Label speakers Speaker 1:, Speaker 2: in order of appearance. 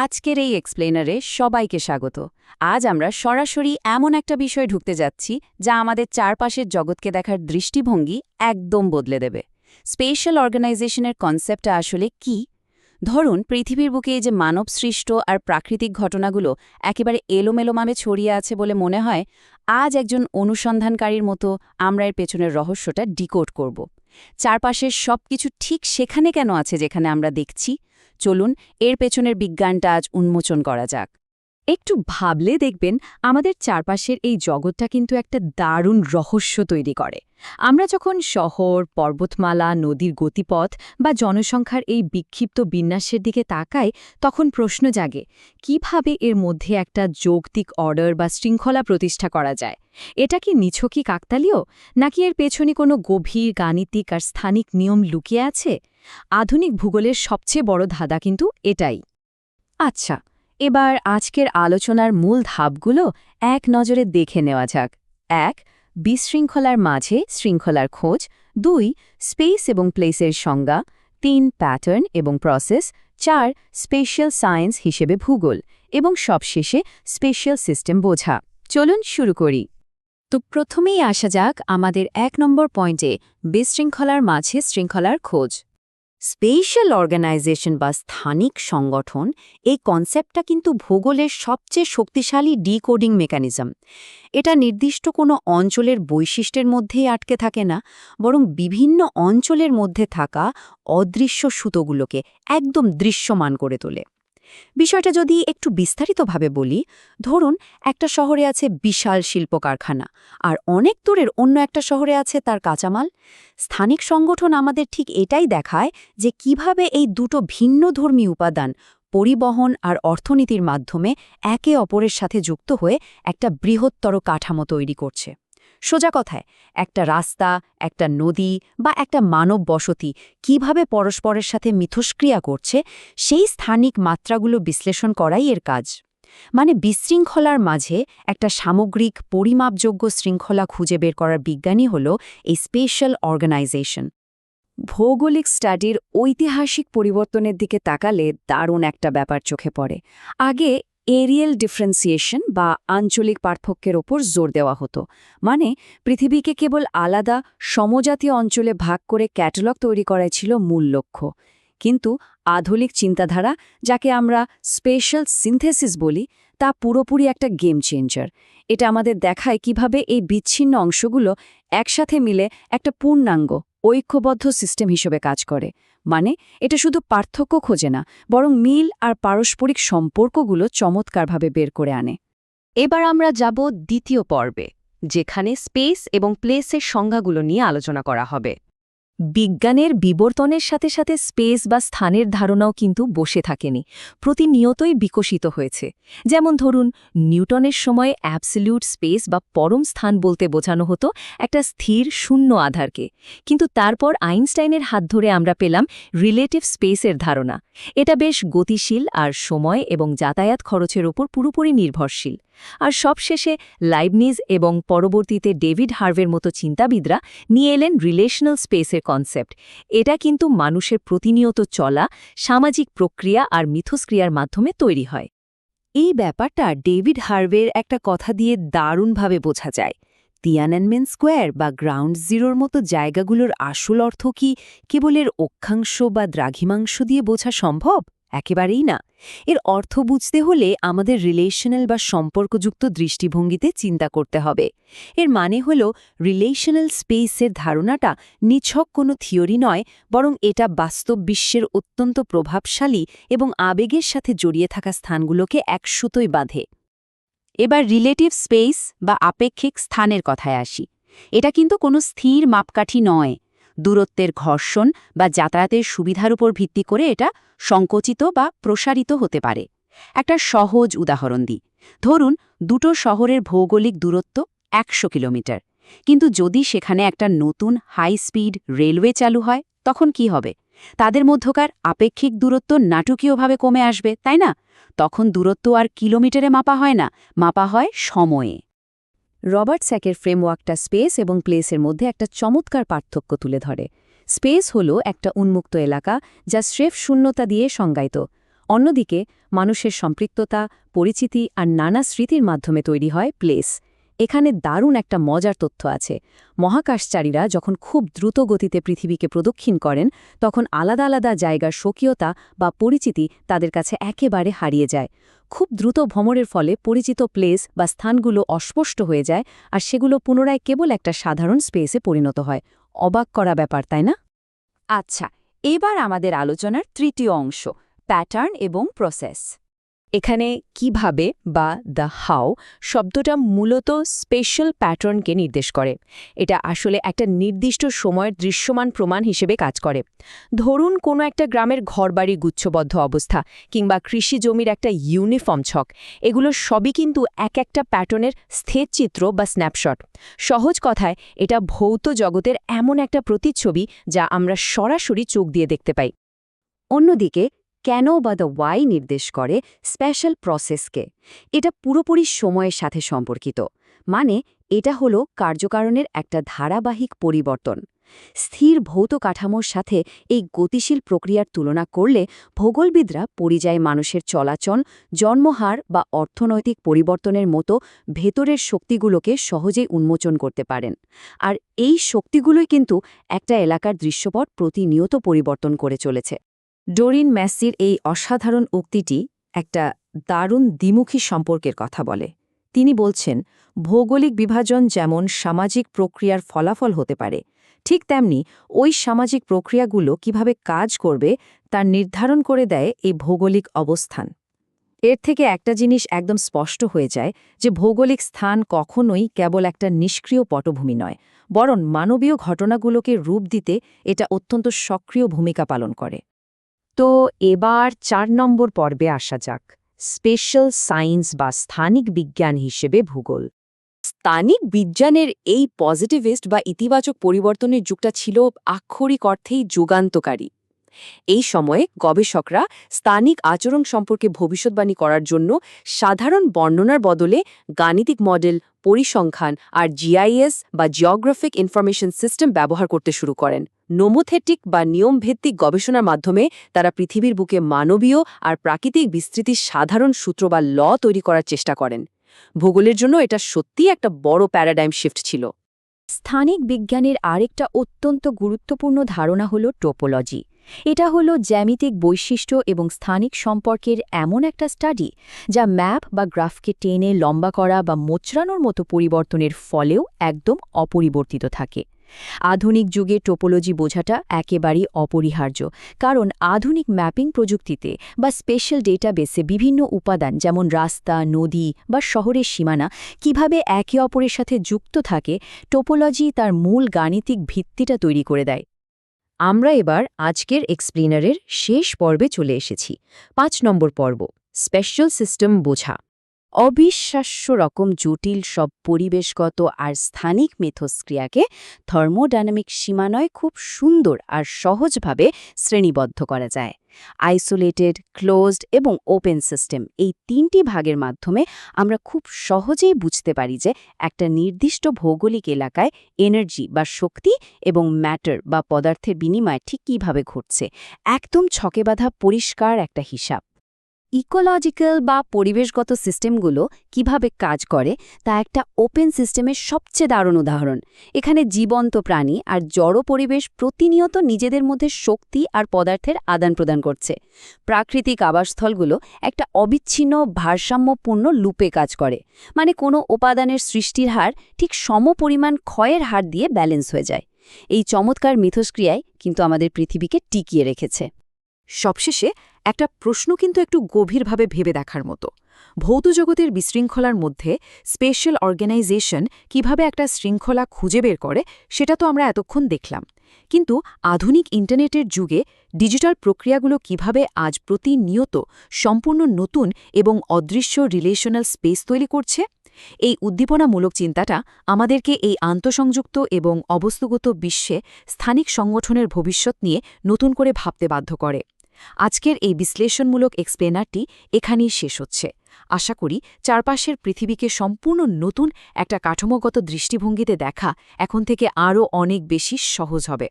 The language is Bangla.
Speaker 1: আজকের এই এক্সপ্লেনারে সবাইকে স্বাগত। আজ আমরা সরাসরি এমন একটা বিষয় ঢুকতে যাচ্ছি যা আমাদের চারপাশের জগৎকে দেখার দৃষ্টিভঙ্গি একদম বদলে দেবে। স্পেশাল অর্গানাইজেশনের কনসেপ্টটা আসলে কি? ধরুন, পৃথিবীর বুকে এই যে মানব সৃষ্ট আর প্রাকৃতিক ঘটনাগুলো একেবারে এলোমেলোভাবে ছড়িয়ে আছে বলে মনে হয়, আজ একজন অনুসন্ধানকারীর মতো আমরা এর পেছনের রহস্যটা ডিকোড করব। চারপাশের সবকিছু ঠিক সেখানে কেন আছে যেখানে আমরা দেখছি? চলুন এর পেছনের বিজ্ঞানটা আজ উন্মোচন করা যাক। একটু ভাবলে দেখবেন আমাদের চারপাশের এই জগৎটা কিন্তু একটা দারুণ রহস্য তৈরি করে। আমরা যখন শহর, পর্বতমালা, নদীর গতিপথ বা জনসংখ্যার এই বিক্ষিপ্ত বিন্যাসের দিকে তাকাই, তখন প্রশ্ন জাগে কিভাবে এর মধ্যে একটা যৌক্তিক অর্ডার বা শৃঙ্খলা প্রতিষ্ঠা করা যায়। এটা কি নিছকই কাকতালীয়, নাকি এর পেছনে কোনো গভীর গাণিতিক আর স্থানিক নিয়ম লুকিয়ে আছে? আধুনিক ভূগোলের সবচেয়ে বড় ধাঁধা কিন্তু এটাই। আচ্ছা, এবার আজকের আলোচনার মূল ধাপগুলো এক নজরে দেখে নেওয়া যাক। ১. বিশৃঙ্খলার মাঝে শৃঙ্খলার খোঁজ। ২. স্পেস এবং প্লেসের সংজ্ঞা। ৩. প্যাটার্ন এবং প্রসেস। ৪. স্পেশাল সায়েন্স হিসেবে ভূগোল। এবং সবশেষে স্পেশাল সিস্টেম বোঝা। চলুন শুরু করি। তো প্রথমেই আসা যাক আমাদের ১ নম্বর পয়েন্টে, বিশৃঙ্খলার মাঝে শৃঙ্খলার খোঁজ। স্পেশাল অর্গানাইজেশন বা স্থানিক সংগঠন, এই কনসেপ্টটা কিন্তু ভূগোলের সবচেয়ে শক্তিশালী ডিকোডিং মেকানিজম। এটা নির্দিষ্ট কোনো অঞ্চলের বৈশিষ্ট্যের মধ্যেই আটকে থাকে না, বরং বিভিন্ন অঞ্চলের মধ্যে থাকা অদৃশ্য সুতোগুলোকে একদম দৃশ্যমান করে তোলে। বিষয়টা যদি একটু বিস্তারিতভাবে বলি, ধরুন একটা শহরে আছে বিশাল শিল্প কারখানা, আর অনেক দূরের অন্য একটা শহরে আছে তার কাঁচামাল। স্থানিক সংগঠন আমাদের ঠিক এটাই দেখায় যে কিভাবে এই দুটো ভিন্নধর্মী উপাদান পরিবহন আর অর্থনীতির মাধ্যমে একে অপরের সাথে যুক্ত হয়ে একটা বৃহত্তর কাঠামো তৈরি করছে। সোজা কথায়, একটা রাস্তা, একটা নদী বা একটা মানব বসতি কিভাবে পরস্পরের সাথে মিথস্ক্রিয়া করছে, সেই স্থানিক মাত্রাগুলো বিশ্লেষণ করাই এর কাজ। মানে বিশৃঙ্খলার মাঝে একটা সামগ্রিক পরিমাপযোগ্য শৃঙ্খলা খুঁজে বের করার বিজ্ঞানই হল এই স্পেশাল অর্গানাইজেশন। ভৌগোলিক স্টাডির ঐতিহাসিক পরিবর্তনের দিকে তাকালে দারুণ একটা ব্যাপার চোখে পড়ে। আগে এরিয়াল ডিফারেন্সিয়েশন বা আঞ্চলিক পার্থক্যের ওপর জোর দেওয়া হতো। মানে পৃথিবীকে কেবল আলাদা সমজাতীয় অঞ্চলে ভাগ করে ক্যাটালগ তৈরি করাই ছিল মূল লক্ষ্য। কিন্তু আধুনিক চিন্তাধারা, যাকে আমরা স্পেশাল সিনথেসিস বলি, তা পুরোপুরি একটা গেম চেঞ্জার। এটা আমাদের দেখায় কিভাবে এই বিচ্ছিন্ন অংশগুলো একসাথে মিলে একটা পূর্ণাঙ্গ ঐক্যবদ্ধ সিস্টেম হিসেবে কাজ করে। মানে এটা শুধু পার্থক্য খোঁজে না, বরং মিল আর পারস্পরিক সম্পর্কগুলো চমৎকারভাবে বের করে আনে। এবার আমরা যাব দ্বিতীয় পর্বে, যেখানে স্পেস এবং প্লেসের সংজ্ঞাগুলো নিয়ে আলোচনা করা হবে। বিজ্ঞানের বিবর্তনের সাথে সাথে স্পেস বা স্থানের ধারণাও কিন্তু বসে থাকেনি, প্রতিনিয়তই বিকশিত হয়েছে। যেমন ধরুন, নিউটনের সময় অ্যাবসলিউট স্পেস বা পরম স্থান বলতে বোঝানো হতো একটা স্থির শূন্য আধারকে, কিন্তু তারপর আইনস্টাইনের হাত ধরে আমরা পেলাম রিলেটিভ স্পেসের ধারণা। এটা বেশ গতিশীল আর সময় এবং যাতায়াত খরচের ওপর পুরোপুরি নির্ভরশীল। আর সবশেষে লাইবনিজ এবং পরবর্তীতে ডেভিড হার্ভের মতো চিন্তাবিদরা নিয়ে এলেন রিলেশনাল স্পেসের কনসেপ্ট। এটা কিন্তু মানুষের প্রতিনিয়ত চলা সামাজিক প্রক্রিয়া আর মিথস্ক্রিয়ার মাধ্যমে তৈরি হয়। এই ব্যাপারটা ডেভিড হার্ভের একটা কথা দিয়ে দারুণভাবে বোঝা যায়। তিয়াননমেন স্কোয়ার বা গ্রাউন্ড জিরোর মতো জায়গাগুলোর আসল অর্থ কি কেবল এর অক্ষাংশ বা দ্রাঘিমাংশ দিয়ে বোঝা সম্ভব? একেবারেই না। এর অর্থ বুঝতে হলে আমাদের রিলেশনাল বা সম্পর্কযুক্ত দৃষ্টিভঙ্গিতে চিন্তা করতে হবে। এর মানে হল রিলেশনাল স্পেসের ধারণাটা নিছক কোনো থিওরি নয়, বরং এটা বাস্তব বিশ্বের অত্যন্ত প্রভাবশালী এবং আবেগের সাথে জড়িয়ে থাকা স্থানগুলোকে একসুতোয় বাঁধে। এবার রিলেটিভ স্পেস বা আপেক্ষিক স্থানের কথায় আসি। এটা কিন্তু কোনো স্থির মাপকাঠি নয়। দূরত্বের ঘর্ষণ বা যাতায়াতের সুবিধার উপর ভিত্তি করে এটা সংকুচিত বা প্রসারিত হতে পারে। একটা সহজ উদাহরণ দিই। ধরুন, দুটো শহরের ভৌগোলিক দূরত্ব ১০০ কিলোমিটার, কিন্তু যদি সেখানে একটা নতুন হাই স্পিড রেলওয়ে চালু হয়, তখন কি হবে? তাদের মধ্যকার আপেক্ষিক দূরত্ব নাটকীয়ভাবে কমে আসবে, তাই না? তখন দূরত্ব আর কিলোমিটারে মাপা হয় না, মাপা হয় সময়ে। রবার্ট স্যাকের ফ্রেমওয়ার্কটা স্পেস এবং প্লেসের মধ্যে একটা চমৎকার পার্থক্য তুলে ধরে। স্পেস হল একটা উন্মুক্ত এলাকা যা স্রেফ শূন্যতা দিয়ে সংজ্ঞায়িত, অন্যদিকে মানুষের সম্পৃক্ততা, পরিচিতি আর নানা স্মৃতির মাধ্যমে তৈরি হয় প্লেস। এখানে দারুণ একটা মজার তথ্য আছে। মহাকাশচারীরা যখন খুব দ্রুত গতিতে পৃথিবীকে প্রদক্ষিণ করেন, তখন আলাদা আলাদা জায়গার স্বকীয়তা বা পরিচিতি তাদের কাছে একেবারে হারিয়ে যায়। খুব দ্রুত ভ্রমণের ফলে পরিচিত প্লেস বা স্থানগুলো অস্পষ্ট হয়ে যায়, আর সেগুলো পুনরায় কেবল একটা সাধারণ স্পেসে পরিণত হয়। অবাক করা ব্যাপার, তাই না? আচ্ছা, এবার আমাদের আলোচনার তৃতীয় অংশ, প্যাটার্ন এবং প্রসেস। এখানে কিভাবে বা দ্য হাউ শব্দটা মূলত স্পেশাল প্যাটার্নকে নির্দেশ করে। এটা আসলে একটা নির্দিষ্ট সময়ের দৃশ্যমান প্রমাণ হিসেবে কাজ করে। ধরুন কোনো একটা গ্রামের ঘরবাড়ি গুচ্ছবদ্ধ অবস্থা কিংবা কৃষি জমির একটা ইউনিফর্ম ছক, এগুলো সবই কিন্তু এক একটা প্যাটার্নের স্থির চিত্র বা স্ন্যাপশট। সহজ কথায় এটা ভৌত জগতের এমন একটা প্রতিচ্ছবি যা আমরা সরাসরি চোখ দিয়ে দেখতে পাই। অন্যদিকে কেন বা দ্য ওয়াই নির্দেশ করে স্পেশাল প্রসেসকে। এটা পুরোপুরি সময়ের সাথে সম্পর্কিত। মানে এটা হলো কার্যকারণের একটা ধারাবাহিক পরিবর্তন। স্থির ভৌত কাঠামোর সাথে এই গতিশীল প্রক্রিয়ার তুলনা করলে ভূগোলবিদরা পরিযায়ী মানুষের চলাচল, জন্মহার বা অর্থনৈতিক পরিবর্তনের মতো ভেতরের শক্তিগুলোকে সহজেই উন্মোচন করতে পারেন। আর এই শক্তিগুলোই কিন্তু একটা এলাকার দৃশ্যপট প্রতিনিয়ত পরিবর্তন করে চলেছে। ডোরিন ম্যাসির এই অসাধারণ উক্তিটি একটা দারুণ দ্বিমুখী সম্পর্কের কথা বলে। তিনি বলছেন, ভৌগোলিক বিভাজন যেমন সামাজিক প্রক্রিয়ার ফলাফল হতে পারে, ঠিক তেমনি ওই সামাজিক প্রক্রিয়াগুলো কিভাবে কাজ করবে তার নির্ধারণ করে দেয় এই ভৌগোলিক অবস্থান। এর থেকে একটা জিনিস একদম স্পষ্ট হয়ে যায় যে ভৌগোলিক স্থান কখনোই কেবল একটা নিষ্ক্রিয় পটভূমি নয়, বরং মানবীয় ঘটনাগুলোকে রূপ দিতে এটা অত্যন্ত সক্রিয় ভূমিকা পালন করে। তো এবার ৪ নম্বর পর্বে আসা যাক, স্পেশাল সায়েন্স বা স্থানিক বিজ্ঞান হিসেবে ভূগোল। স্থানিক বিজ্ঞানের এই পজিটিভিস্ট বা ইতিবাচক পরিবর্তনের যুগটা ছিল আক্ষরিক অর্থেই যুগান্তকারী। এই সময়ে গবেষকরা স্থানিক আচরণ সম্পর্কে ভবিষ্যৎবাণী করার জন্য সাধারণ বর্ণনার বদলে গাণিতিক মডেল, পরিসংখ্যান আর জিআইএস বা জিওগ্রাফিক ইনফরমেশন সিস্টেম ব্যবহার করতে শুরু করেন। নোমোথেটিক বা নিয়মভিত্তিক গবেষণার মাধ্যমে তারা পৃথিবীর বুকে মানবীয় আর প্রাকৃতিক বিস্তৃতির সাধারণ সূত্র বা ল তৈরি করার চেষ্টা করেন। ভূগোলের জন্য এটা সত্যিই একটা বড় প্যারাডাইম শিফট ছিল। স্থানিক বিজ্ঞানের আরেকটা অত্যন্ত গুরুত্বপূর্ণ ধারণা হল টোপোলজি। এটা হলো জ্যামিতিক বৈশিষ্ট্য এবং স্থানিক সম্পর্কের এমন একটা স্টাডি যা ম্যাপ বা গ্রাফকে টেনে লম্বা করা বা মোচড়ানোর মতো পরিবর্তনের ফলেও একদম অপরিবর্তিত থাকে। আধুনিক যুগে টোপোলজি বোঝাটা একেবারেই অপরিহার্য, কারণ আধুনিক ম্যাপিং প্রযুক্তিতে বা স্পেশাল ডেটাবেসে বিভিন্ন উপাদান যেমন রাস্তা, নদী বা শহরের সীমানা কিভাবে একে অপরের সাথে যুক্ত থাকে, টোপোলজি তার মূল গাণিতিক ভিত্তিটা তৈরি করে দেয়। আমরা এবার আজকের এক্সপ্লেনারের শেষ পর্বে চলে এসেছি, ৫ নম্বর পর্ব, স্পেশাল সিস্টেম বোঝা। অবিশ্বাস্য রকম জটিল সব পরিবেশগত আর স্থানিক মিথস্ক্রিয়াকে থার্মোডাইনামিক সীমানায় খুব সুন্দর আর সহজভাবে শ্রেণীবদ্ধ করা যায়। আইসোলেটেড, ক্লোজড এবং ওপেন সিস্টেম, এই ৩টি ভাগের মাধ্যমে আমরা খুব সহজেই বুঝতে পারি যে একটা নির্দিষ্ট ভৌগোলিক এলাকায় এনার্জি বা শক্তি এবং ম্যাটার বা পদার্থের বিনিময় ঠিক কীভাবে ঘটছে। একদম ছকে বাঁধা পরিষ্কার একটা হিসাব। ইকোলজিক্যাল বা পরিবেশগত সিস্টেমগুলো কিভাবে কাজ করে তা একটা ওপেন সিস্টেমের সবচেয়ে দারুণ উদাহরণ। এখানে জীবন্ত প্রাণী আর জড় পরিবেশ প্রতিনিয়ত নিজেদের মধ্যে শক্তি আর পদার্থের আদান প্রদান করছে। প্রাকৃতিক আবাসস্থলগুলো একটা অবিচ্ছিন্ন ভারসাম্যপূর্ণ লুপে কাজ করে, মানে কোনো উপাদানের সৃষ্টির হার ঠিক সমপরিমাণ ক্ষয়ের হার দিয়ে ব্যালেন্স হয়ে যায়। এই চমৎকার মিথস্ক্রিয়ায় কিন্তু আমাদের পৃথিবীকে টিকিয়ে রেখেছে। সবশেষে একটা প্রশ্ন কিন্তু একটু গভীরভাবে ভেবে দেখার মতো। ভৌত জগতের বিশৃঙ্খলার মধ্যে স্পেশাল অর্গানাইজেশন কিভাবে একটা শৃঙ্খলা খুঁজে বের করে সেটা তো আমরা এতক্ষণ দেখলাম, কিন্তু আধুনিক ইন্টারনেটের যুগে ডিজিটাল প্রক্রিয়াগুলো কিভাবে আজ প্রতিনিয়ত সম্পূর্ণ নতুন এবং অদৃশ্য রিলেশনাল স্পেস তৈরি করছে, এই উদ্দীপনামূলক চিন্তাটা আমাদেরকে এই আন্তঃসংযুক্ত এবং অবস্তুগত বিশ্বে স্থানিক সংগঠনের ভবিষ্যৎ নিয়ে নতুন করে ভাবতে বাধ্য করে। আজকের এই বিশ্লেষণমূলক এক্সপ্লেনারটি এখানেই শেষ হচ্ছে। আশা করি চারপাশের পৃথিবীকে সম্পূর্ণ নতুন একটা কাঠামোগত দৃষ্টিভঙ্গিতে দেখা এখন থেকে আরও অনেক বেশি সহজ হবে।